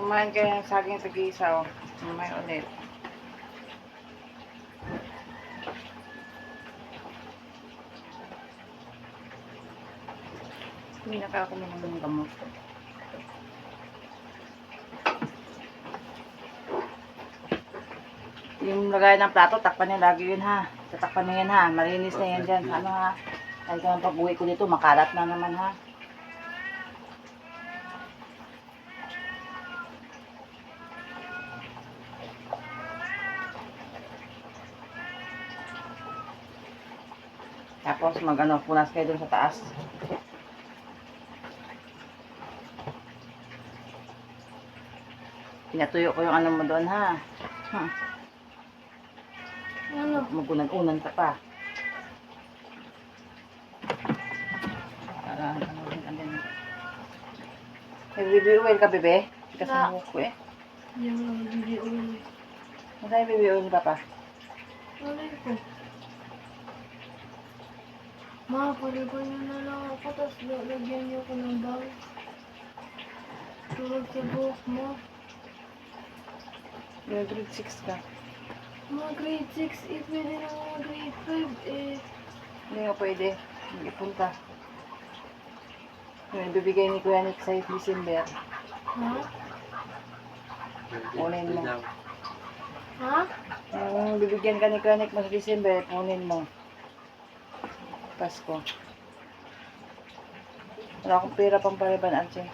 Kumain kayo ng saging tag-isa, oh. Mamaya ulit. Hindi nakakakumin ng gamot. Yung lagay ng plato, takpan niya lagi yun ha. Tatakpan niya yan ha. Malinis na yan dyan. Ano ha? Kahit naman pag-uwi ko dito, makalat na naman ha. Tapos mag-ano, punas kayo dun sa taas. Pinatuyo ko yung ano mo doon ha. Ano? Magunan-unan ka pa. Nag-baby oil ka, bebe? Kasi Na. mo ko eh. Yung video ulit. Masaya baby oil ka pa? Alay ko. Ma, palipan niyo na lang ako, tapos lagyan niyo ko ng bag. Tulog sa buhok mo. Grade 6 ka. Mga grade 6, eh, pwede na mga grade 5, eh. Hindi nga pwede. Hindi punta. Yung ibibigay ni Kuya Nick sa December. Ha? Kunin mo. Ha? Yung bibigyan ka ni Kuya Nick mo sa December, kunin mo. Pasko. Wala akong pera pang pariban, Archie.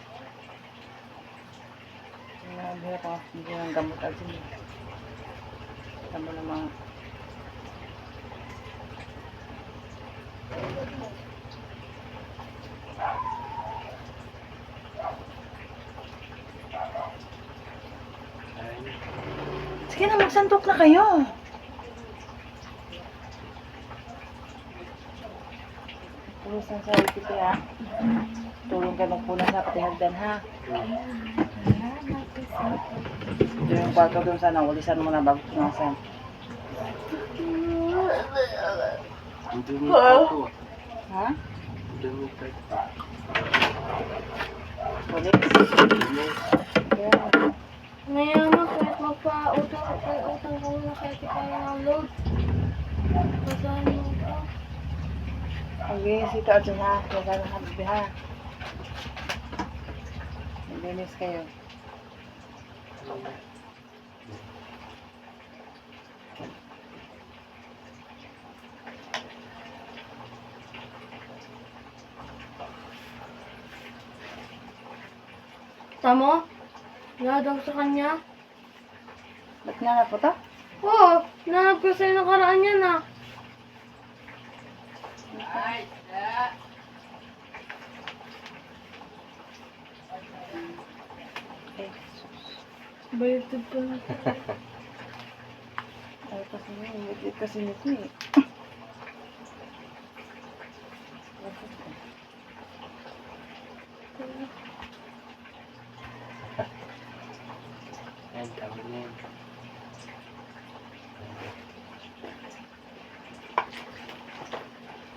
Nabihira ko. Hindi ko ng gamot, Archie. Tama namang. Sige na, magsantok na kayo. Pulis ng sa ikiti ha. Tulong kayo magpunas ha, pati hagdan ha. Ito yung kwarto doon sana, ulisan mo na bago punasan. Ha? Ulit? Ngayon mo, kahit magpa-utang, utang ka muna kahit kaya ng load. Basahan mo ito. Okay, sito at dyan ha. Kaya gano'n ha, bibi ha. Maglinis kayo. Tamo? Nahadang sa kanya? Ba't nga na po to? Oo, nahag ko sa'yo nakaraan yan ah. Eh, Bayatid pa na. ay kasi nyo, hindi kasi nito eh. Yan, tama na yan.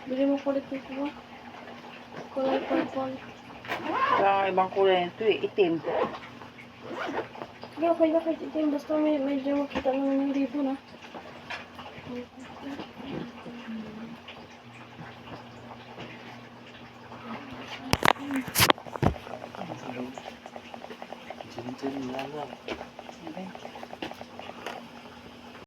Bili mo kulit nito ba? Kulay purple. Kaya ang ibang kulay nito eh, itim. Sige, okay na kahit itim. Basta medyo makita naman yung ribo na. Dyan, dyan, yan lang. Okay.